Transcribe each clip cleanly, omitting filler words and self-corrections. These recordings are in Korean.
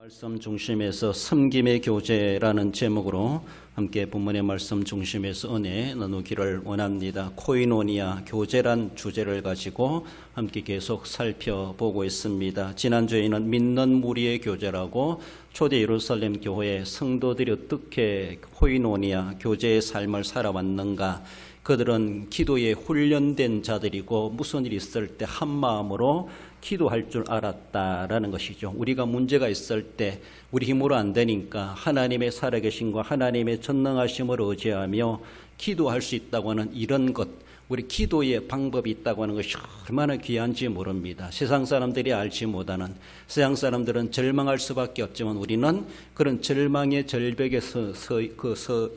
말씀 중심에서 섬김의 교제라는 제목으로 함께 본문의 말씀 중심에서 은혜 나누기를 원합니다. 코이노니아 교제란 주제를 가지고 함께 계속 살펴보고 있습니다. 지난주에는 믿는 무리의 교제라고 초대 예루살렘 교회 성도들이 어떻게 코이노니아 교제의 삶을 살아왔는가, 그들은 기도에 훈련된 자들이고 무슨 일이 있을 때 한마음으로 기도할 줄 알았다라는 것이죠. 우리가 문제가 있을 때 우리 힘으로 안 되니까 하나님의 살아계심과 하나님의 전능하심을 의지하며 기도할 수 있다고 하는 이런 것, 우리 기도의 방법이 있다고 하는 것이 얼마나 귀한지 모릅니다. 세상 사람들이 알지 못하는, 세상 사람들은 절망할 수밖에 없지만 우리는 그런 절망의 절벽에 서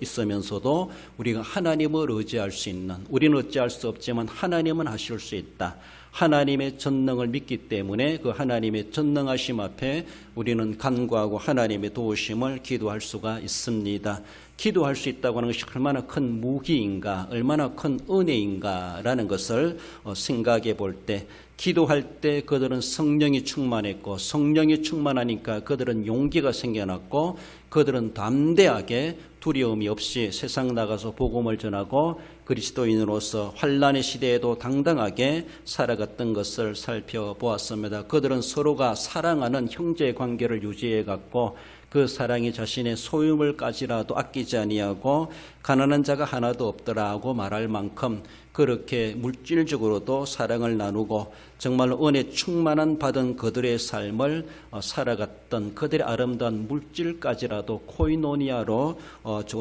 있으면서도 우리가 하나님을 의지할 수 있는, 우리는 어찌할 수 없지만 하나님은 하실 수 있다. 하나님의 전능을 믿기 때문에 그 하나님의 전능하심 앞에 우리는 간구하고 하나님의 도우심을 기도할 수가 있습니다. 기도할 수 있다고 하는 것이 얼마나 큰 무기인가, 얼마나 큰 은혜인가라는 것을 생각해 볼 때, 기도할 때 그들은 성령이 충만했고, 성령이 충만하니까 그들은 용기가 생겨났고, 그들은 담대하게 두려움이 없이 세상 나가서 복음을 전하고 그리스도인으로서 환난의 시대에도 당당하게 살아갔던 것을 살펴보았습니다. 그들은 서로가 사랑하는 형제 관계를 유지해 갔고, 그 사랑이 자신의 소유물까지라도 아끼지 아니하고 가난한 자가 하나도 없더라고 말할 만큼 그렇게 물질적으로도 사랑을 나누고 정말로 은혜 충만한 받은 그들의 삶을 살아갔던, 그들의 아름다운 물질까지라도 코이노니아로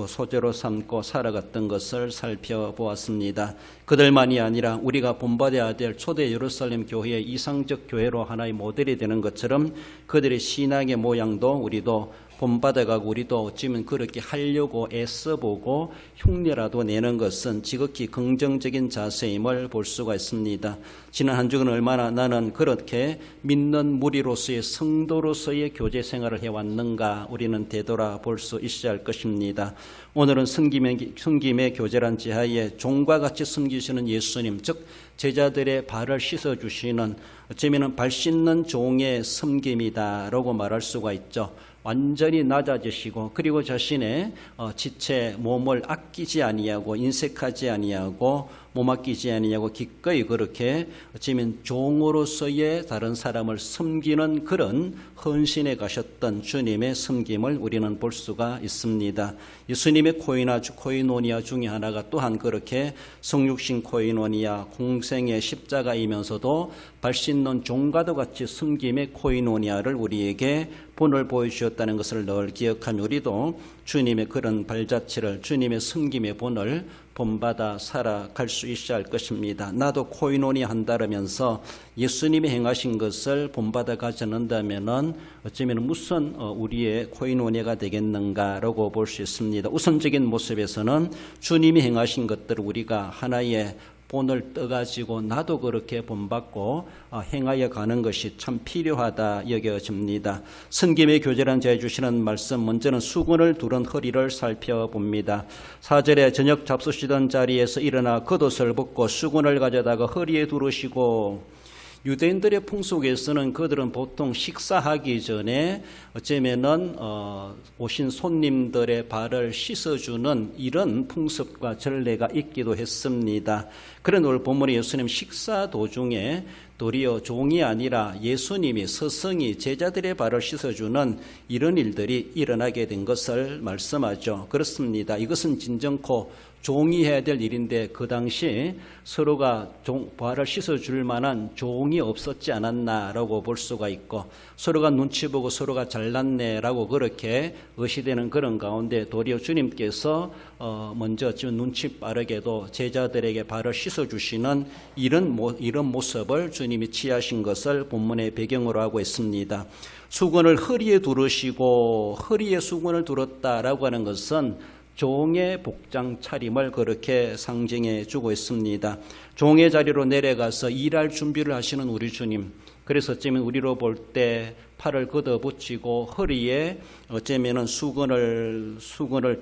소재로 삼고 살아갔던 것을 살펴보았습니다. 그들만이 아니라 우리가 본받아야 될 초대 예루살렘 교회의 이상적 교회로 하나의 모델이 되는 것처럼 그들의 신앙의 모양도 우리도 본받아가고 우리도 어찌면 그렇게 하려고 애써보고 흉내라도 내는 것은 지극히 긍정적인 자세임을 볼 수가 있습니다. 지난 한 주간 얼마나 나는 그렇게 믿는 무리로서의 성도로서의 교제 생활을 해왔는가 우리는 되돌아볼 수 있어야 할 것입니다. 오늘은 섬김의 교제란 지하에 종과 같이 섬기시는 예수님, 즉 제자들의 발을 씻어주시는, 어쩌면 발 씻는 종의 섬김이다라고 말할 수가 있죠. 완전히 낮아지시고 그리고 자신의 지체 몸을 아끼지 아니하고 인색하지 아니하고 몸 아끼지 아니하고 기꺼이 그렇게 어쩌면 종으로서의 다른 사람을 섬기는 그런 헌신에 가셨던 주님의 섬김을 우리는 볼 수가 있습니다. 예수님의 코이노니아 중에 하나가 또한 그렇게 성육신 코이노니아, 공생의 십자가이면서도 발 씻는 종과도 같이 섬김의 코이노니아를 우리에게 본을 보여주셨다는 것을 늘 기억하며 우리도 주님의 그런 발자취를, 주님의 섬김의 본을 본받아 살아갈 수 있어야 할 것입니다. 나도 코이노니아 한다면서 예수님이 행하신 것을 본받아 가지 않는다면 어쩌면 무슨 우리의 코이노니아가 되겠는가라고 볼 수 있습니다. 우선적인 모습에서는 주님이 행하신 것들을 우리가 하나의 본을 떠가지고 나도 그렇게 본받고 행하여 가는 것이 참 필요하다 여겨집니다. 섬김의 교제란 자에 주시는 말씀, 먼저는 수건을 두른 허리를 살펴봅니다. 4절에 저녁 잡수시던 자리에서 일어나 겉옷을 벗고 수건을 가져다가 허리에 두르시고, 유대인들의 풍속에서는 그들은 보통 식사하기 전에 어쩌면은 오신 손님들의 발을 씻어주는 이런 풍습과 전례가 있기도 했습니다. 그런 오늘 본문에 예수님 식사 도중에 도리어 종이 아니라 예수님이 스승이 제자들의 발을 씻어주는 이런 일들이 일어나게 된 것을 말씀하죠. 그렇습니다. 이것은 진정코 종이 해야 될 일인데 그 당시 서로가 발을 씻어줄 만한 종이 없었지 않았나라고 볼 수가 있고, 서로가 눈치 보고 서로가 잘났네라고 그렇게 의시되는 그런 가운데 도리어 주님께서 먼저 지금 눈치 빠르게도 제자들에게 발을 씻어주시는 이런 모습을 주님이 취하신 것을 본문의 배경으로 하고 있습니다. 수건을 허리에 두르시고, 허리에 수건을 두렀다라고 하는 것은 종의 복장 차림을 그렇게 상징해 주고 있습니다. 종의 자리로 내려가서 일할 준비를 하시는 우리 주님, 그래서 어쩌면 우리로 볼 때 팔을 걷어붙이고 허리에 어쩌면은 수건을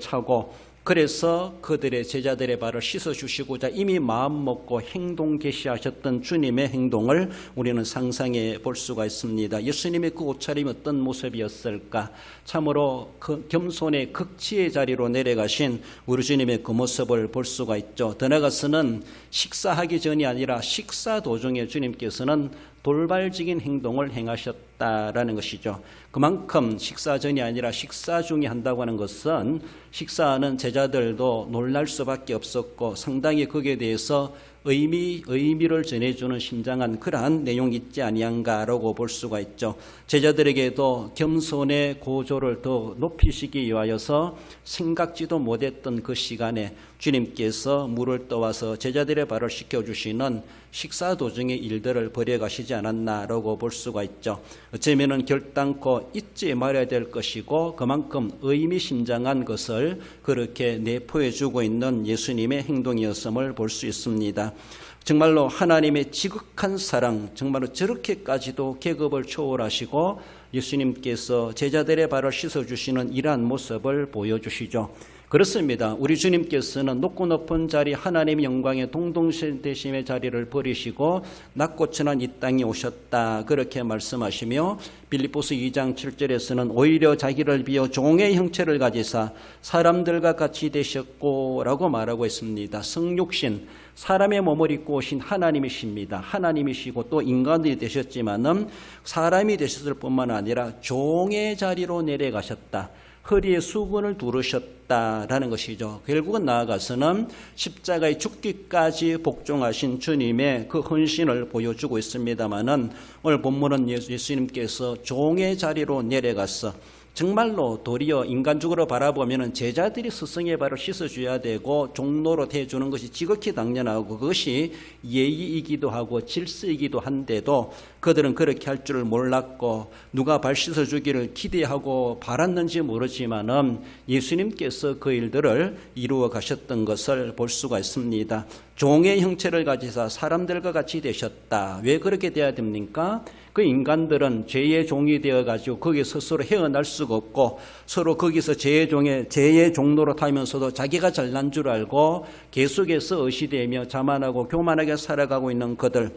차고 그래서 그들의 제자들의 발을 씻어주시고자 이미 마음 먹고 행동 개시하셨던 주님의 행동을 우리는 상상해 볼 수가 있습니다. 예수님의 그 옷차림이 어떤 모습이었을까? 참으로 그 겸손의 극치의 자리로 내려가신 우리 주님의 그 모습을 볼 수가 있죠. 더 나아가서는 식사하기 전이 아니라 식사 도중에 주님께서는 돌발적인 행동을 행하셨다라는 것이죠. 그만큼 식사 전이 아니라 식사 중에 한다고 하는 것은 식사하는 제자들도 놀랄 수밖에 없었고 상당히 거기에 대해서 의미를 전해주는 심장한 그러한 내용이 있지 아니한가라고 볼 수가 있죠. 제자들에게도 겸손의 고조를 더 높이시기 위하여서 생각지도 못했던 그 시간에 주님께서 물을 떠와서 제자들의 발을 씻겨주시는 식사 도중의 일들을 벌여가시지 않았나라고 볼 수가 있죠. 어쩌면 결단코 잊지 말아야 될 것이고 그만큼 의미심장한 것을 그렇게 내포해주고 있는 예수님의 행동이었음을 볼 수 있습니다. 정말로 하나님의 지극한 사랑, 정말로 저렇게까지도 계급을 초월하시고 예수님께서 제자들의 발을 씻어주시는 이러한 모습을 보여주시죠. 그렇습니다. 우리 주님께서는 높고 높은 자리 하나님의 영광의 동동되심의 자리를 버리시고 낮고 천한 이 땅에 오셨다 그렇게 말씀하시며 빌립보서 2장 7절에서는 오히려 자기를 비어 종의 형체를 가지사 사람들과 같이 되셨고 라고 말하고 있습니다. 성육신 사람의 몸을 입고 오신 하나님이십니다. 하나님이시고 또 인간이 되셨지만은 사람이 되셨을 뿐만 아니라 종의 자리로 내려가셨다. 허리에 수건을 두르셨다라는 것이죠. 결국은 나아가서는 십자가의 죽기까지 복종하신 주님의 그 헌신을 보여주고 있습니다마는 오늘 본문은 예수님께서 종의 자리로 내려가서 정말로 도리어 인간적으로 바라보면 제자들이 스승의 발을 씻어줘야 되고 종로로 대주는 것이 지극히 당연하고 그것이 예의이기도 하고 질서이기도 한데도 그들은 그렇게 할 줄을 몰랐고 누가 발 씻어주기를 기대하고 바랐는지 모르지만은 예수님께서 그 일들을 이루어 가셨던 것을 볼 수가 있습니다. 종의 형체를 가지사 사람들과 같이 되셨다. 왜 그렇게 돼야 됩니까? 그 인간들은 죄의 종이 되어가지고 거기에 스스로 헤어날 수가 없고 서로 거기서 죄의 종로로 타면서도 자기가 잘난 줄 알고 계속해서 의시되며 자만하고 교만하게 살아가고 있는 그들,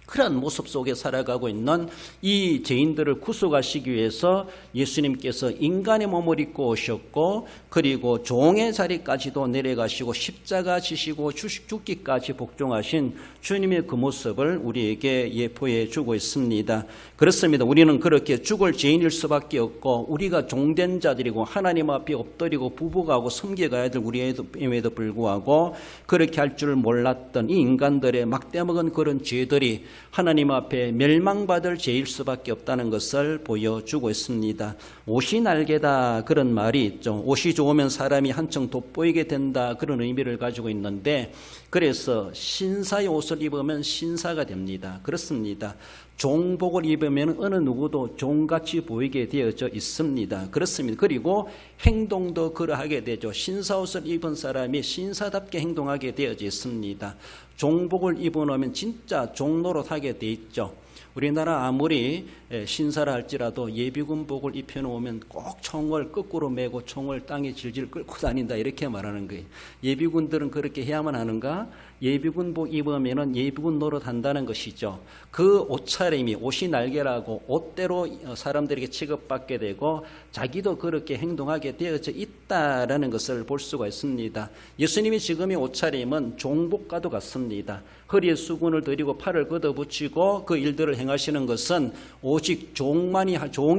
그런 모습 속에 살아가고 있는 이 죄인들을 구속하시기 위해서 예수님께서 인간의 몸을 입고 오셨고 그리고 종의 자리까지도 내려가시고 십자가 지시고 죽기까지 복종하신 주님의 그 모습을 우리에게 예포해 주고 있습니다. 그렇습니다. 우리는 그렇게 죽을 죄인일 수밖에 없고 우리가 종된 자들이고 하나님 앞에 엎드리고 부부가고 섬겨가야 될 우리임에도 불구하고 그렇게 할 줄 몰랐던 이 인간들의 막대먹은 그런 죄들이 하나님 앞에 멸망받을 죄일 수밖에 없다는 것을 보여주고 있습니다. 옷이 날개다 그런 말이 있죠. 옷이 좋으면 사람이 한층 돋보이게 된다 그런 의미를 가지고 있는데 그래서 신사의 옷을 입으면 신사가 됩니다. 그렇습니다. 종복을 입으면 어느 누구도 종같이 보이게 되어져 있습니다. 그렇습니다. 그리고 행동도 그러하게 되죠. 신사옷을 입은 사람이 신사답게 행동하게 되어져 있습니다. 종복을 입어놓으면 진짜 종노릇 하게 돼 있죠. 우리나라 아무리 신사라 할지라도 예비군복을 입혀놓으면 꼭 총을 거꾸로 메고 총을 땅에 질질 끌고 다닌다 이렇게 말하는 거예요. 예비군들은 그렇게 해야만 하는가? 예비군복 입으면 예비군 노릇 한다는 것이죠. 그 옷차림이 옷이 날개라고 옷대로 사람들에게 취급받게 되고 자기도 그렇게 행동하게 되어져 있다라는 것을 볼 수가 있습니다. 예수님이 지금의 옷차림은 종복과도 같습니다. 허리에 수건을 들이고 팔을 걷어붙이고 그 일들을 행하시는 것은 오직 종이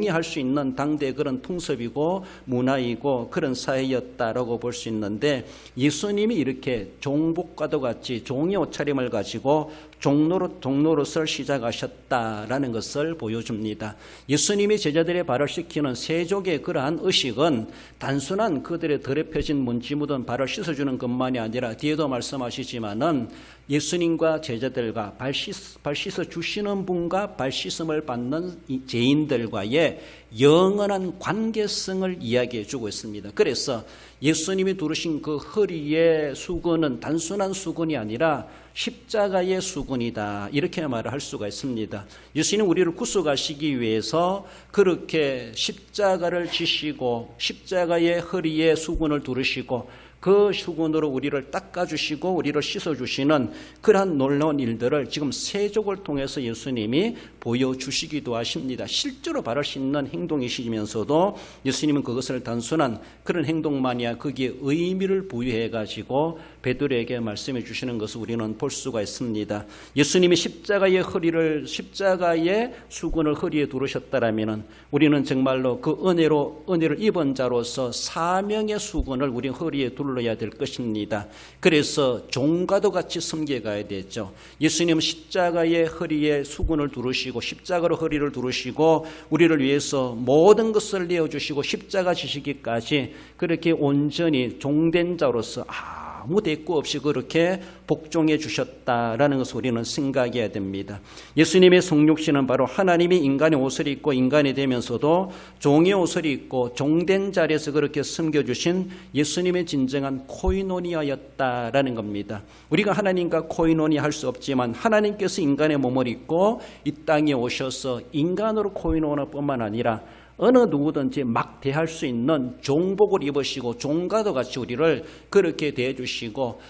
할 수 있는 당대의 그런 풍습이고 문화이고 그런 사회였다라고 볼 수 있는데 예수님이 이렇게 종복과도 같이 종의 옷차림을 가지고 종로릇을 시작하셨다라는 것을 보여줍니다. 예수님이 제자들의 발을 씻기는 세족의 그러한 의식은 단순한 그들의 더럽혀진 먼지 묻은 발을 씻어주는 것만이 아니라 뒤에도 말씀하시지만은 예수님과 제자들과 발 씻어주시는 분과 발 씻음을 받는 죄인들과의 영원한 관계성을 이야기해 주고 있습니다. 그래서 예수님이 두르신 그 허리의 수건은 단순한 수건이 아니라 십자가의 수건이다 이렇게 말을 할 수가 있습니다. 예수님 우리를 구속하시기 위해서 그렇게 십자가를 지시고 십자가의 허리에 수건을 두르시고 그 수건으로 우리를 닦아주시고 우리를 씻어주시는 그러한 놀라운 일들을 지금 세족을 통해서 예수님이 보여주시기도 하십니다. 실제로 바로 씻는 행동이시면서도 예수님은 그것을 단순한 그런 행동만이야 거기에 의미를 부여해가지고 베드로에게 말씀해 주시는 것을 우리는 볼 수가 있습니다. 예수님이 십자가의 수건을 허리에 두르셨다라면 우리는 정말로 그 은혜를 입은 자로서 사명의 수건을 우리 허리에 둘러야 될 것입니다. 그래서 종과도 같이 섬겨가야 되죠. 예수님은 십자가의 허리에 수건을 두르시고 십자가로 허리를 두르시고 우리를 위해서 모든 것을 내어주시고 십자가 지시기까지 그렇게 온전히 종된 자로서 아무 대꾸 없이 그렇게 복종해 주셨다라는 것을 우리는 생각해야 됩니다. 예수님의 성육신은 바로 하나님이 인간의 옷을 입고 인간이 되면서도 종의 옷을 입고 종된 자리에서 그렇게 섬겨주신 예수님의 진정한 코이노니아였다라는 겁니다. 우리가 하나님과 코이노니아 할 수 없지만 하나님께서 인간의 몸을 입고 이 땅에 오셔서 인간으로 코이노니아뿐만 아니라 어느 누구든지 막 대할 수 있는 종복을 입으시고 종과도 같이 우리를 그렇게 대해주시고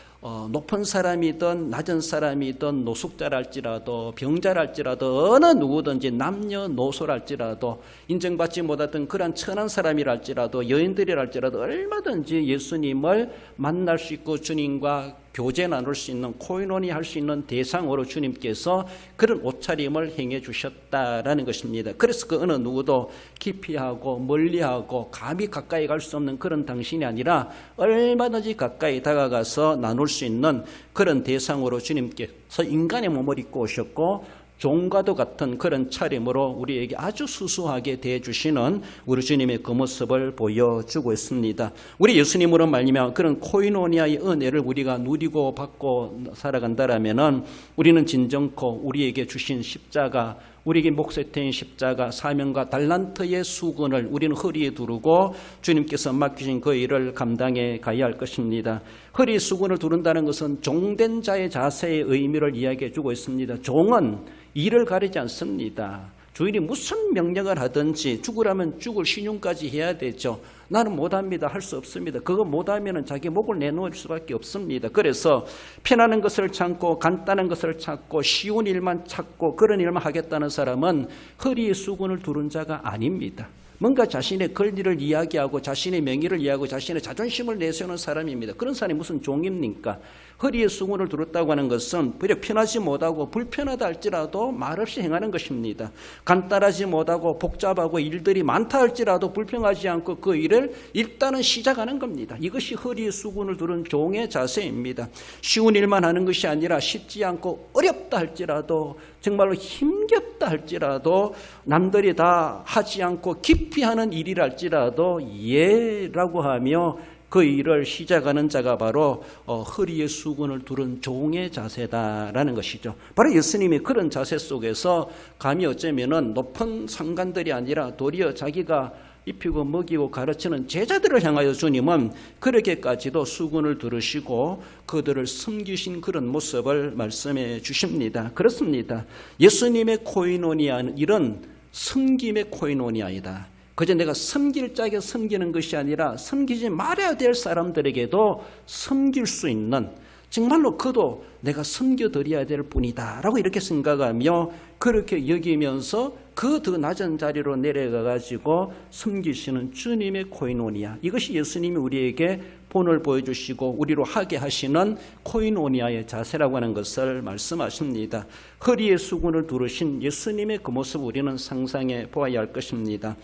높은 사람이든 낮은 사람이든 노숙자랄지라도 병자랄지라도 어느 누구든지 남녀노소랄지라도 인정받지 못했던 그런 천한 사람이랄지라도 여인들이랄지라도 얼마든지 예수님을 만날 수 있고 주님과 교제 나눌 수 있는 코이노니 할 수 있는 대상으로 주님께서 그런 옷차림을 행해 주셨다라는 것입니다. 그래서 그 어느 누구도 기피하고 멀리하고 감히 가까이 갈 수 없는 그런 당신이 아니라 얼마든지 가까이 다가가서 나눌 수 있는 그런 대상으로 주님께서 인간의 몸을 입고 오셨고 종과도 같은 그런 차림으로 우리에게 아주 수수하게 대해주시는 우리 주님의 그 모습을 보여주고 있습니다. 우리 예수님으로 말미암아 그런 코이노니아의 은혜를 우리가 누리고 받고 살아간다라면은 우리는 진정코 우리에게 주신 십자가, 우리에게 목에 태인 십자가, 사명과 달란트의 수건을 우리는 허리에 두르고 주님께서 맡기신 그 일을 감당해 가야 할 것입니다. 허리에 수건을 두른다는 것은 종된 자의 자세의 의미를 이야기해 주고 있습니다. 종은 일을 가리지 않습니다. 주인이 무슨 명령을 하든지 죽으라면 죽을 신용까지 해야 되죠. 나는 못합니다. 할 수 없습니다. 그거 못하면 자기 목을 내놓을 수밖에 없습니다. 그래서 편안한 것을 참고 간단한 것을 찾고 쉬운 일만 찾고 그런 일만 하겠다는 사람은 허리에 수건을 두른 자가 아닙니다. 뭔가 자신의 권리를 이야기하고 자신의 명예를 이야기하고 자신의 자존심을 내세우는 사람입니다. 그런 사람이 무슨 종입니까? 허리에 수건을 두르다고 하는 것은 비록 편하지 못하고 불편하다 할지라도 말없이 행하는 것입니다. 간단하지 못하고 복잡하고 일들이 많다 할지라도 불평하지 않고 그 일을 일단은 시작하는 겁니다. 이것이 허리에 수건을 두른 종의 자세입니다. 쉬운 일만 하는 것이 아니라 쉽지 않고 어렵다 할지라도 정말로 힘겹다 할지라도 남들이 다 하지 않고 깊이 하는 일이랄지라도 예라고 하며 그 일을 시작하는 자가 바로 허리에 수건을 두른 종의 자세다라는 것이죠. 바로 예수님이 그런 자세 속에서 감히 어쩌면은 높은 상관들이 아니라 도리어 자기가 입히고 먹이고 가르치는 제자들을 향하여 주님은 그렇게까지도 수건을 두르시고 그들을 섬기신 그런 모습을 말씀해 주십니다. 그렇습니다. 예수님의 코이노니아는 이런 섬김의 코이노니아이다. 그저 내가 섬길 자에게 섬기는 것이 아니라 섬기지 말아야 될 사람들에게도 섬길 수 있는, 정말로 그도 내가 섬겨드려야 될 뿐이다 라고 이렇게 생각하며 그렇게 여기면서 그 더 낮은 자리로 내려가 가지고 섬기시는 주님의 코이노니아, 이것이 예수님이 우리에게 본을 보여주시고 우리로 하게 하시는 코이노니아의 자세라고 하는 것을 말씀하십니다. 허리에 수건을 두르신 예수님의 그 모습 우리는 상상해 보아야 할 것입니다.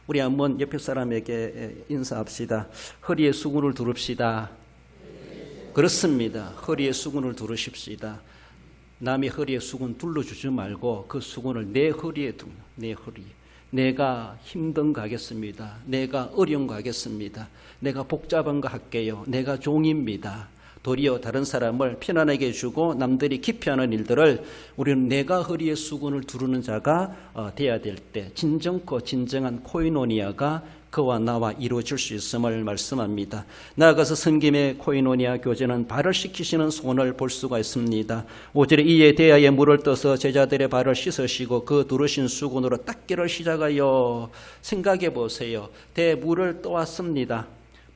우리 한번 옆에 사람에게 인사합시다. 허리에 수건을 두릅시다. 그렇습니다. 허리에 수건을 두르십시다. 남의 허리에 수건 둘러주지 말고 그 수건을 내 허리에 두고, 내 허리에. 내가 힘든 거 하겠습니다. 내가 어려운 거 하겠습니다. 내가 복잡한 거 할게요. 내가 종입니다. 도리어 다른 사람을 편안하게 해주고 남들이 기피하는 일들을 우리는 내가 허리에 수건을 두르는 자가 돼야 될 때 진정한 코이노니아가 그와 나와 이루어질 수 있음을 말씀합니다. 나아가서 섬김의 코이노니아 교제는 발을 씻기시는 손을 볼 수가 있습니다. 5절에 이에 대야에 물을 떠서 제자들의 발을 씻으시고 그 두르신 수건으로 닦기를 시작하여, 생각해 보세요. 대물을 떠왔습니다.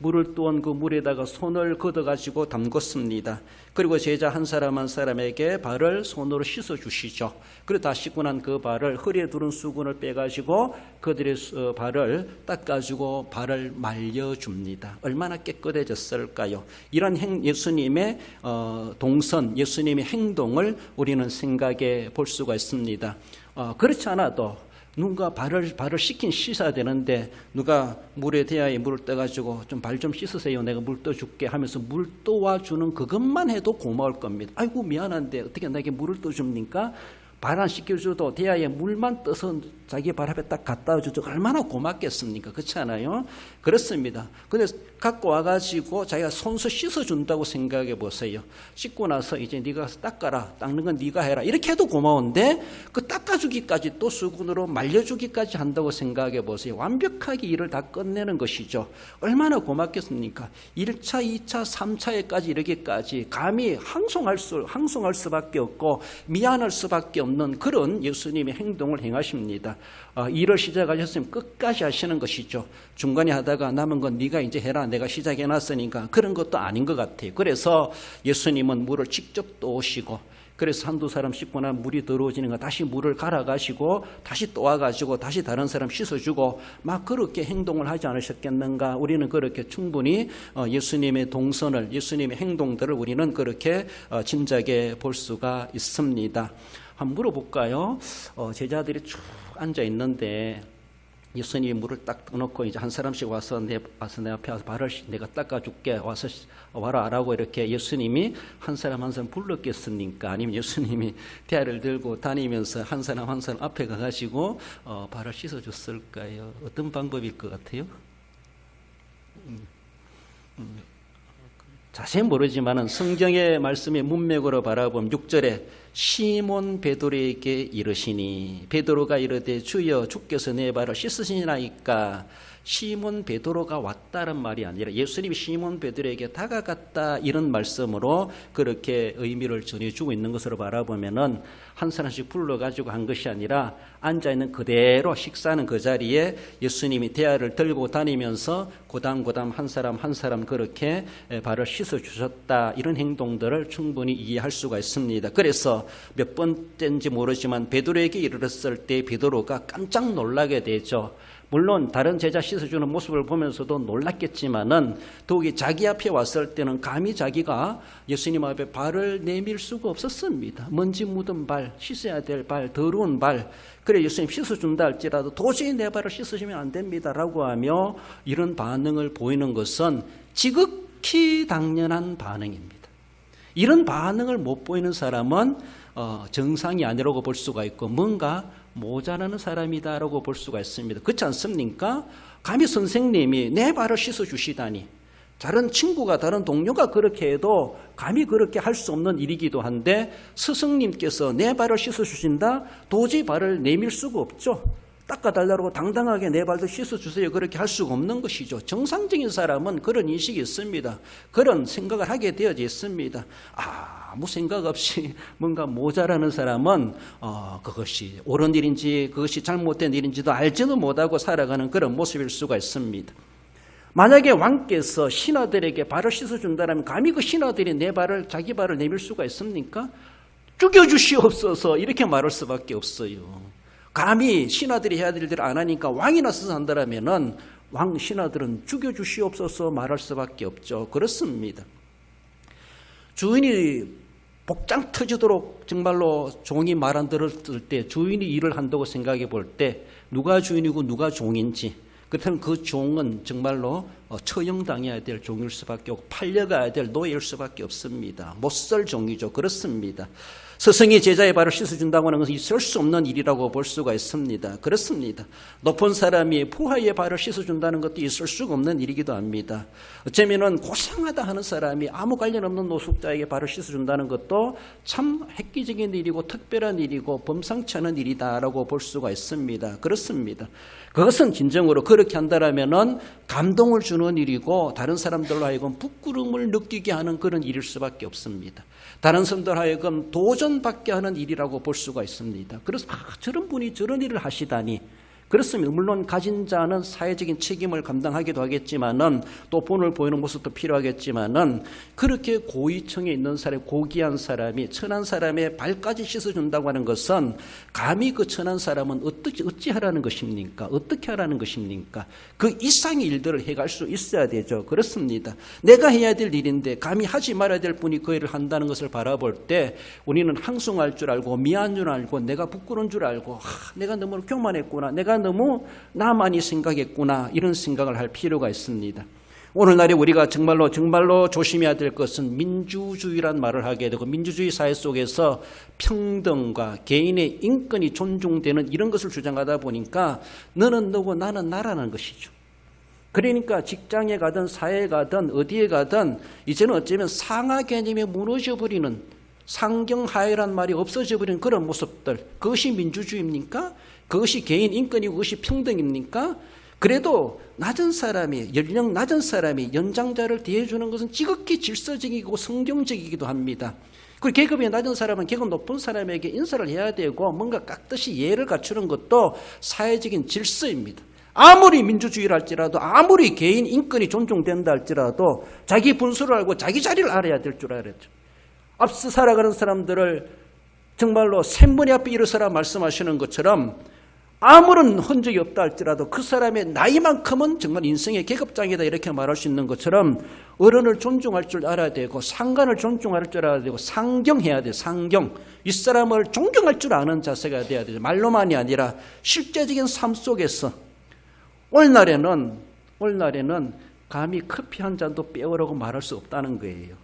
물을 떠온 그 물에다가 손을 걷어가지고 담궜습니다. 그리고 제자 한 사람 한 사람에게 발을 손으로 씻어주시죠. 그리고 다 씻고 난 그 발을 허리에 두른 수건을 빼가지고 그들의 발을 닦아주고 발을 말려줍니다. 얼마나 깨끗해졌을까요? 이런 예수님의 동선, 예수님의 행동을 우리는 생각해 볼 수가 있습니다. 그렇지 않아도 누군가 발을 씻어야 되는데 누가 물에 대야에 물을 떠가지고 좀 발 좀 씻으세요, 내가 물 떠줄게 하면서 물 떠와주는 그것만 해도 고마울 겁니다. 아이고 미안한데 어떻게 나에게 물을 떠줍니까? 발 안 씻겨줘도 대야에 물만 떠서 자기 발 앞에 딱 갖다 주죠. 얼마나 고맙겠습니까? 그렇지 않아요? 그렇습니다. 근데 갖고 와가지고 자기가 손수 씻어준다고 생각해 보세요. 씻고 나서 이제 네가 닦아라, 닦는 건 네가 해라, 이렇게 해도 고마운데 그 닦아주기까지 또 수건으로 말려주기까지 한다고 생각해 보세요. 완벽하게 일을 다 끝내는 것이죠. 얼마나 고맙겠습니까? 1차, 2차, 3차에까지 이르기까지 감히 항송할 수밖에 없고 미안할 수밖에 없는 그런 예수님의 행동을 행하십니다. 일을 시작하셨으면 끝까지 하시는 것이죠. 중간에 하다가 남은 건 네가 이제 해라, 내가 시작해놨으니까, 그런 것도 아닌 것 같아요. 그래서 예수님은 물을 직접 떠오시고, 그래서 한두 사람 씻고 나면 물이 더러워지는 거 다시 물을 갈아가시고 다시 또 와가지고 다시 다른 사람 씻어주고 막 그렇게 행동을 하지 않으셨겠는가. 우리는 그렇게 충분히 예수님의 동선을, 예수님의 행동들을 우리는 그렇게 짐작해 볼 수가 있습니다. 한번 물어볼까요? 제자들이 쭉 앉아 있는데 예수님이 물을 딱 떠놓고 이제 한 사람씩 와서 내 앞에 와서 발을 내가 닦아줄게, 와서 와라라고 이렇게 예수님이 한 사람 한 사람 불렀겠습니까? 아니면 예수님이 대야를 들고 다니면서 한 사람 한 사람 앞에 가가지고 발을 씻어줬을까요? 어떤 방법일 것 같아요? 자세히 모르지만은 성경의 말씀의 문맥으로 바라보면 6절에 시몬 베드로에게 이르시니, 베드로가 이르되 주여 주께서 내 발을 씻으시나이까. 시몬 베드로가 왔다는 말이 아니라 예수님이 시몬 베드로에게 다가갔다, 이런 말씀으로 그렇게 의미를 전해주고 있는 것으로 바라보면은 한 사람씩 불러가지고 한 것이 아니라 앉아있는 그대로 식사하는 그 자리에 예수님이 대야를 들고 다니면서 고담고담 한 사람 한 사람 그렇게 발을 씻어주셨다, 이런 행동들을 충분히 이해할 수가 있습니다. 그래서 몇 번째인지 모르지만 베드로에게 이르렀을 때 베드로가 깜짝 놀라게 되죠. 물론 다른 제자 씻어주는 모습을 보면서도 놀랐겠지만은 더욱이 자기 앞에 왔을 때는 감히 자기가 예수님 앞에 발을 내밀 수가 없었습니다. 먼지 묻은 발, 씻어야 될 발, 더러운 발, 그래 예수님 씻어준다 할지라도 도저히 내 발을 씻으시면 안 됩니다 라고 하며 이런 반응을 보이는 것은 지극히 당연한 반응입니다. 이런 반응을 못 보이는 사람은 정상이 아니라고 볼 수가 있고 뭔가 모자라는 사람이다라고 볼 수가 있습니다. 그렇지 않습니까? 감히 선생님이 내 발을 씻어주시다니, 다른 친구가 다른 동료가 그렇게 해도 감히 그렇게 할 수 없는 일이기도 한데 스승님께서 내 발을 씻어주신다? 도저히 발을 내밀 수가 없죠. 닦아달라고 당당하게 내 발도 씻어주세요 그렇게 할 수가 없는 것이죠. 정상적인 사람은 그런 인식이 있습니다. 그런 생각을 하게 되어져 있습니다. 아무 생각 없이 뭔가 모자라는 사람은 그것이 옳은 일인지 그것이 잘못된 일인지도 알지도 못하고 살아가는 그런 모습일 수가 있습니다. 만약에 왕께서 신하들에게 발을 씻어준다면 감히 그 신하들이 내 발을, 자기 발을 내밀 수가 있습니까? 죽여주시옵소서 이렇게 말할 수밖에 없어요. 감히 신하들이 해야 될 일을 안 하니까 왕이 나서서 한다면은 신하들은 죽여주시옵소서 말할 수밖에 없죠. 그렇습니다. 주인이 복장 터지도록 정말로 종이 말 안 들었을 때 주인이 일을 한다고 생각해 볼 때 누가 주인이고 누가 종인지, 그렇다면 그 종은 정말로 처형당해야 될 종일 수밖에 없고 팔려가야 될 노예일 수밖에 없습니다. 못쓸 종이죠. 그렇습니다. 스승이 제자의 발을 씻어준다고 하는 것은 있을 수 없는 일이라고 볼 수가 있습니다. 그렇습니다. 높은 사람이 부하의 발을 씻어준다는 것도 있을 수가 없는 일이기도 합니다. 어쩌면은 고상하다 하는 사람이 아무 관련 없는 노숙자에게 발을 씻어준다는 것도 참 획기적인 일이고 특별한 일이고 범상치 않은 일이다라고 볼 수가 있습니다. 그렇습니다. 그것은 진정으로 그렇게 한다라면은 감동을 주는 일이고 다른 사람들로 하여금 부끄러움을 느끼게 하는 그런 일일 수밖에 없습니다. 다른 사람들 하여금 도전받게 하는 일이라고 볼 수가 있습니다. 그래서 저런 분이 저런 일을 하시다니, 그렇습니다. 물론 가진 자는 사회적인 책임을 감당하기도 하겠지만은 또 본을 보이는 모습도 필요하겠지만은 그렇게 고위층에 있는 사람, 고귀한 사람이 천한 사람의 발까지 씻어준다고 하는 것은 감히 그 천한 사람은 어찌 하라는 것입니까? 어떻게 하라는 것입니까? 그 이상의 일들을 해갈 수 있어야 되죠. 그렇습니다. 내가 해야 될 일인데 감히 하지 말아야 될 분이 그 일을 한다는 것을 바라볼 때 우리는 항숭할 줄 알고 미안한 줄 알고 내가 부끄러운 줄 알고 내가 너무 교만했구나, 내가 너무 나만이 생각했구나, 이런 생각을 할 필요가 있습니다. 오늘날에 우리가 정말로 조심해야 될 것은 민주주의란 말을 하게 되고 민주주의 사회 속에서 평등과 개인의 인권이 존중되는 이런 것을 주장하다 보니까 너는 너고 나는 나라는 것이죠. 그러니까 직장에 가든 사회에 가든 어디에 가든 이제는 어쩌면 상하 개념에 무너져버리는, 상경하해란 말이 없어져버리는 그런 모습들, 그것이 민주주의입니까? 그것이 개인 인권이고 그것이 평등입니까? 그래도 낮은 사람이, 연령 낮은 사람이 연장자를 대해주는 것은 지극히 질서적이고 성경적이기도 합니다. 그리고 계급이 낮은 사람은 계급 높은 사람에게 인사를 해야 되고 뭔가 깍듯이 예를 갖추는 것도 사회적인 질서입니다. 아무리 민주주의를 할지라도, 아무리 개인 인권이 존중된다 할지라도 자기 분수를 알고 자기 자리를 알아야 될 줄 알았죠. 앞서 살아가는 사람들을 정말로 샘머리 앞에 일어서라 말씀하시는 것처럼 아무런 흔적이 없다 할지라도 그 사람의 나이만큼은 정말 인생의 계급장이다 이렇게 말할 수 있는 것처럼 어른을 존중할 줄 알아야 되고 상관을 존중할 줄 알아야 되고 상경해야 돼요. 상경. 윗사람을 존경할 줄 아는 자세가 돼야 되죠. 말로만이 아니라 실제적인 삶 속에서. 오늘날에는 감히 커피 한 잔도 빼오라고 말할 수 없다는 거예요.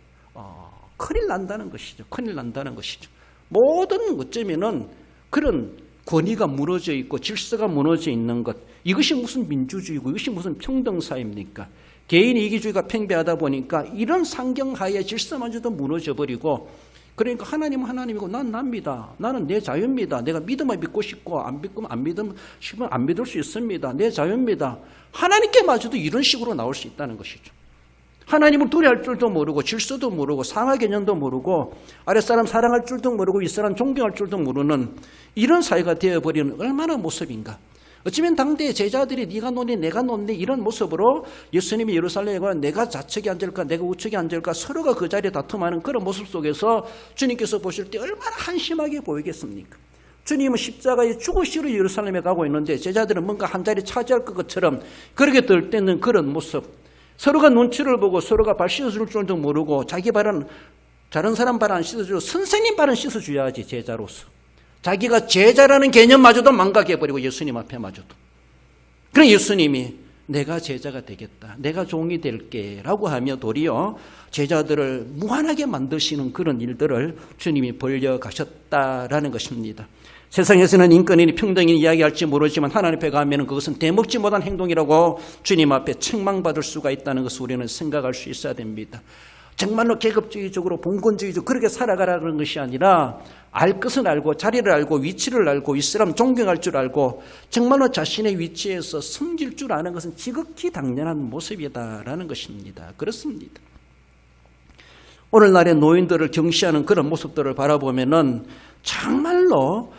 큰일 난다는 것이죠. 큰일 난다는 것이죠. 모든 어쩌면은 그런 권위가 무너져 있고 질서가 무너져 있는 것, 이것이 무슨 민주주의고 이것이 무슨 평등사입니까? 개인 이기주의가 팽배하다 보니까 이런 상경하에 질서마저도 무너져버리고, 그러니까 하나님은 하나님이고 난 납니다. 나는 내 자유입니다. 내가 믿으면 믿고 싶고 안 믿으면 안 믿을 수 있습니다. 내 자유입니다. 하나님께마저도 이런 식으로 나올 수 있다는 것이죠. 하나님을 도래할 줄도 모르고 질서도 모르고 상하 개념도 모르고 아랫사람 사랑할 줄도 모르고 윗사람 존경할 줄도 모르는 이런 사회가 되어버리는 얼마나 모습인가. 어쩌면 당대의 제자들이 네가 노니 내가 놓네 이런 모습으로 예수님이 예루살렘에 가면 내가 좌측에 앉을까 내가 우측에 앉을까 서로가 그 자리에 다툼하는 그런 모습 속에서 주님께서 보실 때 얼마나 한심하게 보이겠습니까? 주님은 십자가에 죽으시러 예루살렘에 가고 있는데 제자들은 뭔가 한 자리 차지할 것처럼 그렇게 들때는 그런 모습, 서로가 눈치를 보고 서로가 발 씻어줄 줄도 모르고 자기 발은 다른 사람 발 안 씻어주고 선생님 발은 씻어줘야지 제자로서. 자기가 제자라는 개념마저도 망각해버리고 예수님 앞에 마저도. 그럼 예수님이 내가 제자가 되겠다, 내가 종이 될게 라고 하며 도리어 제자들을 무한하게 만드시는 그런 일들을 주님이 벌려가셨다라는 것입니다. 세상에서는 인권이니 평등이니 이야기할지 모르지만 하나님 앞에 가면 그것은 대먹지 못한 행동이라고 주님 앞에 책망받을 수가 있다는 것을 우리는 생각할 수 있어야 됩니다. 정말로 계급주의적으로 봉건주의적으로 그렇게 살아가라는 것이 아니라 알 것은 알고 자리를 알고 위치를 알고 이 사람 존경할 줄 알고 정말로 자신의 위치에서 섬길 줄 아는 것은 지극히 당연한 모습이다라는 것입니다. 그렇습니다. 오늘날의 노인들을 경시하는 그런 모습들을 바라보면은 정말로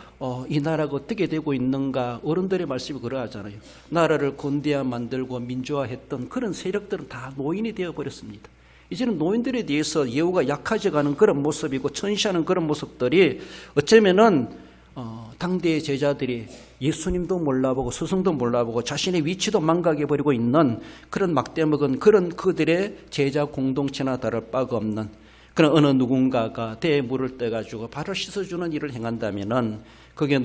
이 나라가 어떻게 되고 있는가. 어른들의 말씀이 그러하잖아요. 나라를 건대화 만들고 민주화했던 그런 세력들은 다 노인이 되어버렸습니다. 이제는 노인들에 대해서 예우가 약해져가는 그런 모습이고 천시하는 그런 모습들이 어쩌면은 당대의 제자들이 예수님도 몰라보고 스승도 몰라보고 자신의 위치도 망각해버리고 있는 그런 막대먹은 그런 그들의 제자 공동체나 다를 바가 없는 그런 어느 누군가가 대에 물을 떠가지고 발을 씻어주는 일을 행한다면은 그게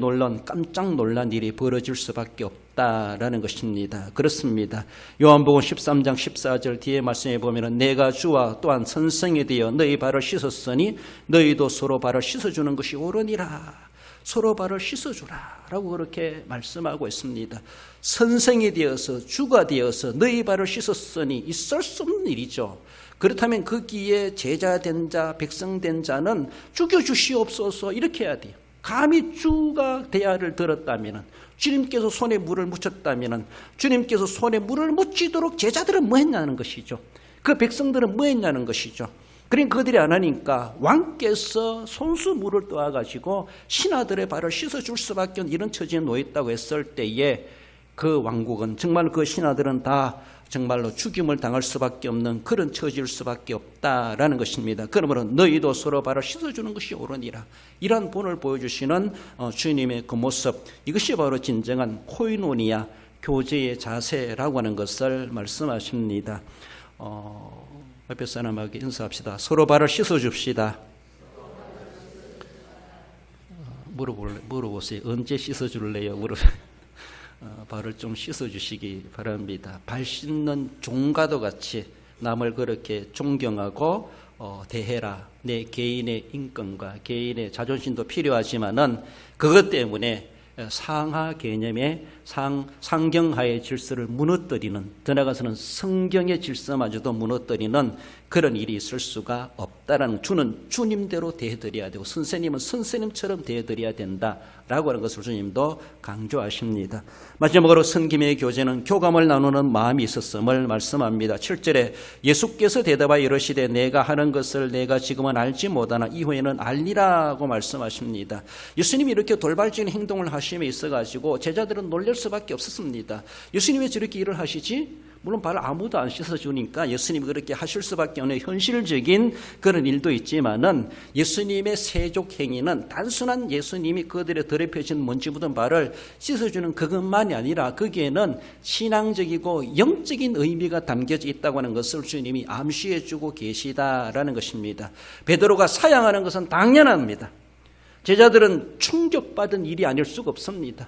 깜짝 놀란 일이 벌어질 수밖에 없다라는 것입니다. 그렇습니다. 요한복음 13장 14절 뒤에 말씀해 보면은 내가 주와 또한 선생이 되어 너희 발을 씻었으니 너희도 서로 발을 씻어주는 것이 옳으니라. 서로 발을 씻어주라 라고 그렇게 말씀하고 있습니다. 선생이 되어서 주가 되어서 너희 발을 씻었으니 있을 수 없는 일이죠. 그렇다면 거기에 제자된 자, 백성된 자는 죽여주시옵소서 이렇게 해야 돼요. 감히 주가 대야를 들었다면, 주님께서 손에 물을 묻혔다면, 주님께서 손에 물을 묻히도록 제자들은 뭐 했냐는 것이죠. 그 백성들은 뭐 했냐는 것이죠. 그러니까 그들이 안 하니까 왕께서 손수 물을 떠와가지고 신하들의 발을 씻어줄 수밖에 없는 이런 처지에 놓였다고 했을 때에 그 왕국은 정말 그 신하들은 다 정말로 죽임을 당할 수밖에 없는 그런 처지일 수밖에 없다라는 것입니다. 그러므로 너희도 서로 발을 씻어주는 것이 옳으니라. 이러한 본을 보여주시는 주님의 그 모습, 이것이 바로 진정한 코이노니아, 교제의 자세라고 하는 것을 말씀하십니다. 옆에 사람에게 인사합시다. 서로 발을 씻어줍시다. 물어보세요. 언제 씻어줄래요? 발을 좀 씻어주시기 바랍니다. 발 씻는 종과도 같이 남을 그렇게 존경하고 대해라. 내 개인의 인권과 개인의 자존심도 필요하지만은 그것 때문에 상하 개념의 상경하의 질서를 무너뜨리는, 더 나아가서는 성경의 질서마저도 무너뜨리는 그런 일이 있을 수가 없다라는, 주는 주님대로 대해드려야 되고 선생님은 선생님처럼 대해드려야 된다라고 하는 것을 주님도 강조하십니다. 마지막으로 성김의 교제는 교감을 나누는 마음이 있었음을 말씀합니다. 7절에 예수께서 대답하여 이르시되 내가 하는 것을 내가 지금은 알지 못하나 이후에는 알리라고 말씀하십니다. 예수님이 이렇게 돌발적인 행동을 하심에 있어가지고 제자들은 놀랄 수밖에 없었습니다. 예수님이 저렇게 일을 하시지? 물론 발을 아무도 안 씻어주니까 예수님이 그렇게 하실 수밖에 없는 현실적인 그런 일도 있지만은 예수님의 세족 행위는 단순한 예수님이 그들의 더럽혀진 먼지 묻은 발을 씻어주는 그것만이 아니라 거기에는 신앙적이고 영적인 의미가 담겨져 있다고 하는 것을 주님이 암시해주고 계시다라는 것입니다. 베드로가 사양하는 것은 당연합니다. 제자들은 충격받은 일이 아닐 수가 없습니다.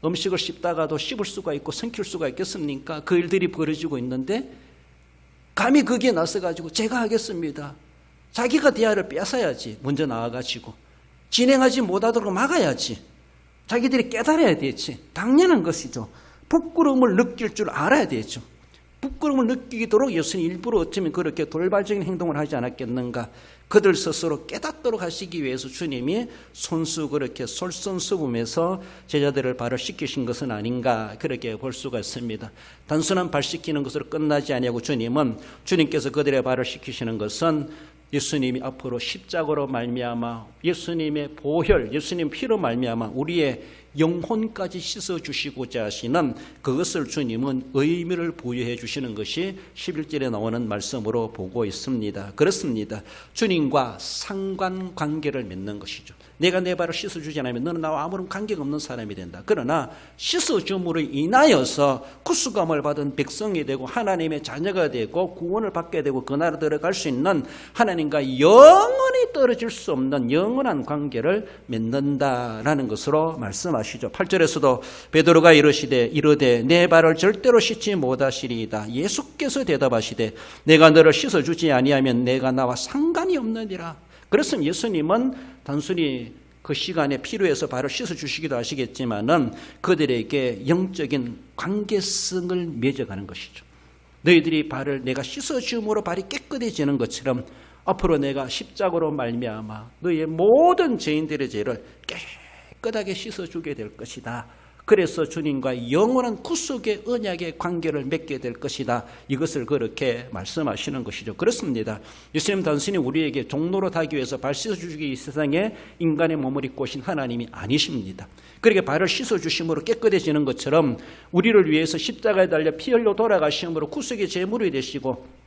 음식을 씹다가도 씹을 수가 있고 삼킬 수가 있겠습니까? 그 일들이 벌어지고 있는데 감히 거기에 나서가지고 제가 하겠습니다. 자기가 대화를 뺏어야지. 먼저 나와가지고 진행하지 못하도록 막아야지. 자기들이 깨달아야 되지. 당연한 것이죠. 부끄러움을 느낄 줄 알아야 되죠. 부끄러움을 느끼도록 예수님 일부러 어쩌면 그렇게 돌발적인 행동을 하지 않았겠는가. 그들 스스로 깨닫도록 하시기 위해서 주님이 손수 그렇게 솔선수범해서 제자들을 발을 씻기신 것은 아닌가, 그렇게 볼 수가 있습니다. 단순한 발 씻기는 것으로 끝나지 아니하고 주님께서 그들의 발을 씻기시는 것은 예수님이 앞으로 십자가로 말미암아 예수님의 보혈, 예수님 피로 말미암아 우리의 영혼까지 씻어주시고자 하시는 그것을 주님은 의미를 부여해 주시는 것이 11절에 나오는 말씀으로 보고 있습니다. 그렇습니다. 주님과 상관관계를 맺는 것이죠. 내가 내 발을 씻어주지 않으면 너는 나와 아무런 관계가 없는 사람이 된다. 그러나 씻어줌으로 인하여서 구수감을 받은 백성이 되고 하나님의 자녀가 되고 구원을 받게 되고 그 나라 들어갈 수 있는 하나님과 영원히 떨어질 수 없는 영원한 관계를 맺는다라는 것으로 말씀하시죠. 8절에서도 베드로가 이르되 내 발을 절대로 씻지 못하시리이다. 예수께서 대답하시되 내가 너를 씻어주지 아니하면 내가 나와 상관이 없느니라. 그렇습니다. 예수님은 단순히 그 시간에 필요해서 발을 씻어주시기도 하시겠지만은 그들에게 영적인 관계성을 맺어가는 것이죠. 너희들이 발을 내가 씻어줌으로 발이 깨끗해지는 것처럼 앞으로 내가 십자가로 말미암아 너희의 모든 죄인들의 죄를 깨끗하게 씻어주게 될 것이다. 그래서 주님과 영원한 구속의 언약의 관계를 맺게 될 것이다. 이것을 그렇게 말씀하시는 것이죠. 그렇습니다. 예수님 단순히 우리에게 종로로 타기 위해서 발 씻어주시기 이 세상에 인간의 몸을 입고 오신 하나님이 아니십니다. 그렇게 발을 씻어주심으로 깨끗해지는 것처럼 우리를 위해서 십자가에 달려 피 흘려 돌아가심으로 구속의 제물이 되시고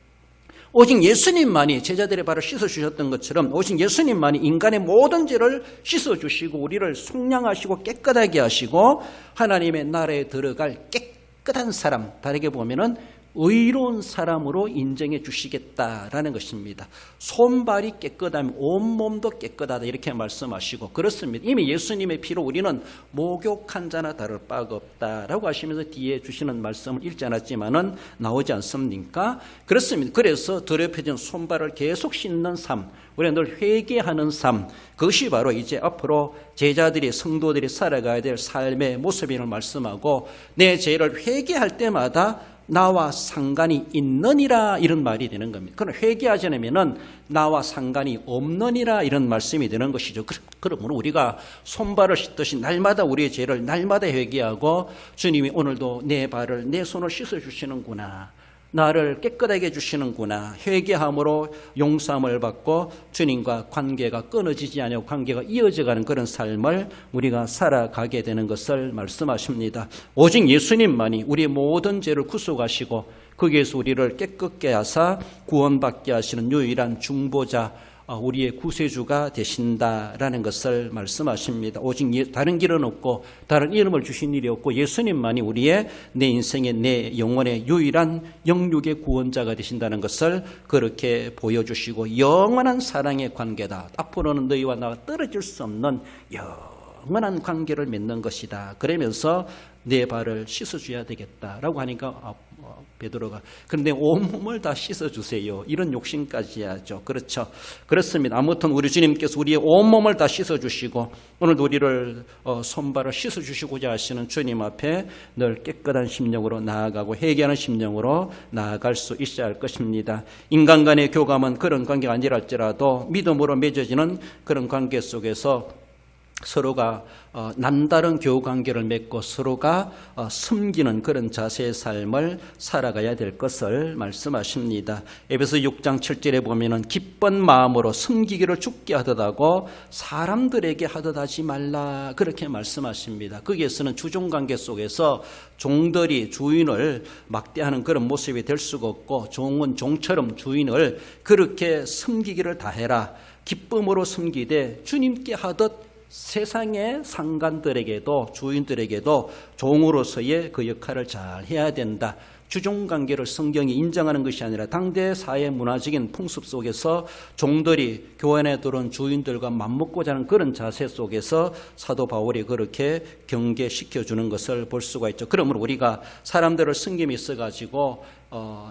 오직 예수님만이 제자들의 발을 씻어주셨던 것처럼 오직 예수님만이 인간의 모든 죄를 씻어주시고 우리를 속량하시고 깨끗하게 하시고 하나님의 나라에 들어갈 깨끗한 사람, 다르게 보면은 의로운 사람으로 인정해 주시겠다라는 것입니다. 손발이 깨끗하면 온몸도 깨끗하다 이렇게 말씀하시고 그렇습니다. 이미 예수님의 피로 우리는 목욕한 자나 다를 바가 없다라고 하시면서 뒤에 주시는 말씀을 읽지 않았지만은 나오지 않습니까? 그렇습니다. 그래서 더럽혀진 손발을 계속 씻는 삶, 우리가 늘 회개하는 삶, 그것이 바로 이제 앞으로 제자들이 성도들이 살아가야 될 삶의 모습임을 말씀하고 내 죄를 회개할 때마다 나와 상관이 있느니라 이런 말이 되는 겁니다. 그러나 회개하지 않으면 나와 상관이 없느니라 이런 말씀이 되는 것이죠. 그러므로 우리가 손발을 씻듯이 날마다 우리의 죄를 날마다 회개하고 주님이 오늘도 내 발을 내 손을 씻어주시는구나. 나를 깨끗하게 해주시는구나. 회개함으로 용서함을 받고 주님과 관계가 끊어지지 않고 관계가 이어져가는 그런 삶을 우리가 살아가게 되는 것을 말씀하십니다. 오직 예수님만이 우리 모든 죄를 구속하시고 거기에서 우리를 깨끗게 하사 구원받게 하시는 유일한 중보자, 우리의 구세주가 되신다라는 것을 말씀하십니다. 오직 다른 길은 없고 다른 이름을 주신 일이 없고 예수님만이 우리의 내 인생의 내 영혼의 유일한 영육의 구원자가 되신다는 것을 그렇게 보여주시고 영원한 사랑의 관계다. 앞으로는 너희와 나가 떨어질 수 없는 영원한 관계를 맺는 것이다. 그러면서 내 발을 씻어줘야 되겠다라고 하니까 베드로가 그런데 온몸을 다 씻어주세요. 이런 욕심까지 하죠. 그렇죠. 그렇습니다. 아무튼 우리 주님께서 우리의 온몸을 다 씻어주시고 오늘도 우리를 손발을 씻어주시고자 하시는 주님 앞에 늘 깨끗한 심령으로 나아가고 회개하는 심령으로 나아갈 수 있어야 할 것입니다. 인간 간의 교감은 그런 관계가 아니라 할지라도 믿음으로 맺어지는 그런 관계 속에서 서로가 남다른 교우관계를 맺고 서로가 섬기는 그런 자세의 삶을 살아가야 될 것을 말씀하십니다. 에베소 6장 7절에 보면은 기쁜 마음으로 섬기기를 죽게 하듯하고 사람들에게 하듯 하지 말라 그렇게 말씀하십니다. 거기에서는 주종관계 속에서 종들이 주인을 막대하는 그런 모습이 될 수가 없고 종은 종처럼 주인을 그렇게 섬기기를 다해라. 기쁨으로 섬기되 주님께 하듯 세상의 상관들에게도 주인들에게도 종으로서의 그 역할을 잘 해야 된다. 주종관계를 성경이 인정하는 것이 아니라 당대 사회 문화적인 풍습 속에서 종들이 교회 안에 들어온 주인들과 맞먹고자 하는 그런 자세 속에서 사도 바울이 그렇게 경계시켜주는 것을 볼 수가 있죠. 그러므로 우리가 사람들을 섬김이 있어가지고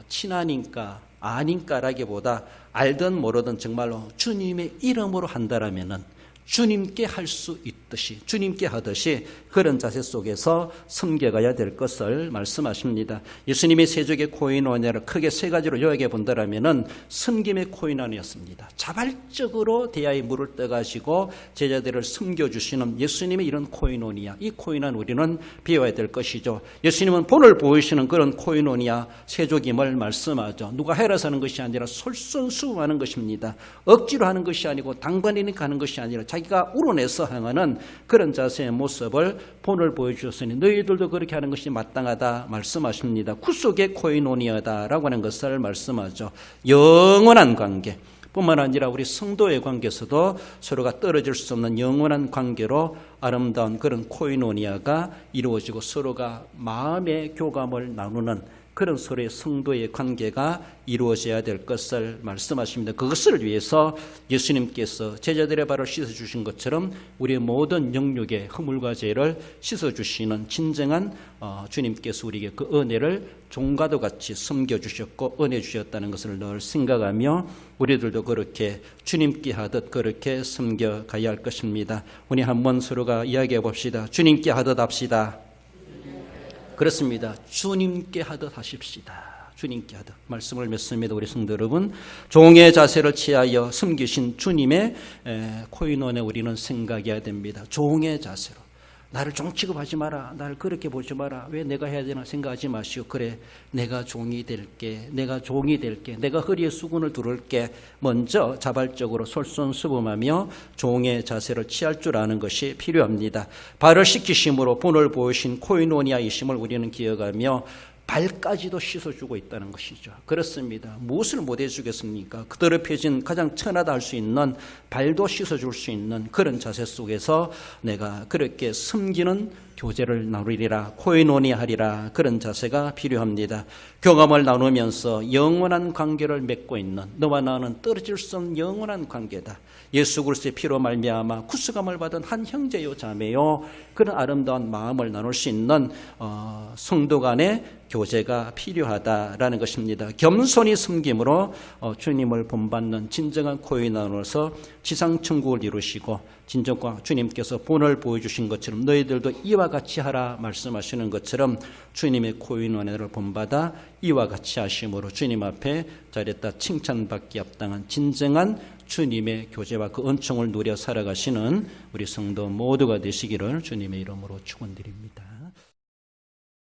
친하니까 아닌가라기보다 알든 모르든 정말로 주님의 이름으로 한다라면은 주님께 할 수 있듯이 주님께 하듯이 그런 자세 속에서 섬겨가야 될 것을 말씀하십니다. 예수님의 세족의 코인원을 크게 세 가지로 요약해 본다라면은 섬김의 코인원이었습니다. 자발적으로 대야에 물을 떠가지고 제자들을 섬겨주시는 예수님의 이런 코인원이야. 이 코인원 우리는 배워야 될 것이죠. 예수님은 본을 보이시는 그런 코인원이야 세족임을 말씀하죠. 누가 해라서 하는 것이 아니라 솔선수범하는 것입니다. 억지로 하는 것이 아니고 당번이니까 하는 것이 아니라 자기가 우러내서 행하는 그런 자세의 모습을 본을 보여주셨으니 너희들도 그렇게 하는 것이 마땅하다 말씀하십니다. 구속의 코이노니아다라고 하는 것을 말씀하죠. 영원한 관계 뿐만 아니라 우리 성도의 관계에서도 서로가 떨어질 수 없는 영원한 관계로 아름다운 그런 코이노니아가 이루어지고 서로가 마음의 교감을 나누는 그런 서로의 성도의 관계가 이루어져야 될 것을 말씀하십니다. 그것을 위해서 예수님께서 제자들의 발을 씻어주신 것처럼 우리의 모든 영육의 허물과 죄를 씻어주시는 진정한 주님께서 우리에게 그 은혜를 종과도 같이 섬겨주셨고 은혜 주셨다는 것을 늘 생각하며 우리들도 그렇게 주님께 하듯 그렇게 섬겨가야 할 것입니다. 우리 한번 서로가 이야기해 봅시다. 주님께 하듯 합시다. 그렇습니다. 주님께 하듯 하십시다. 주님께 하듯. 말씀을 맺습니다. 우리 성도 여러분. 종의 자세를 취하여 섬기신 주님의 코인원에 우리는 생각해야 됩니다. 종의 자세로. 나를 종 취급하지 마라. 나를 그렇게 보지 마라. 왜 내가 해야 되나 생각하지 마시오. 그래, 내가 종이 될게. 내가 종이 될게. 내가 허리에 수건을 두를게. 먼저 자발적으로 솔선수범하며 종의 자세를 취할 줄 아는 것이 필요합니다. 발을 씻기심으로 본을 보이신 코이노니아이심을 우리는 기억하며 발까지도 씻어주고 있다는 것이죠. 그렇습니다. 무엇을 못 해주겠습니까? 그대로 펴진 가장 천하다 할 수 있는 발도 씻어줄 수 있는 그런 자세 속에서 내가 그렇게 섬기는 교제를 나누리라, 코이노니아 하리라 그런 자세가 필요합니다. 교감을 나누면서 영원한 관계를 맺고 있는 너와 나는 떨어질 수 없는 영원한 관계다. 예수 그리스도의 피로 말미암아 구속함을 받은 한 형제요 자매요 그런 아름다운 마음을 나눌 수 있는 성도 간의 교제가 필요하다라는 것입니다. 겸손히 섬김으로 주님을 본받는 진정한 코인원으로서 지상천국을 이루시고 진정과 주님께서 본을 보여주신 것처럼 너희들도 이와 같이 하라 말씀하시는 것처럼 주님의 코인원을 본받아 이와 같이 하심으로 주님 앞에 잘했다 칭찬받기 합당한 진정한 주님의 교제와 그 은총을 누려 살아가시는 우리 성도 모두가 되시기를 주님의 이름으로 축원드립니다.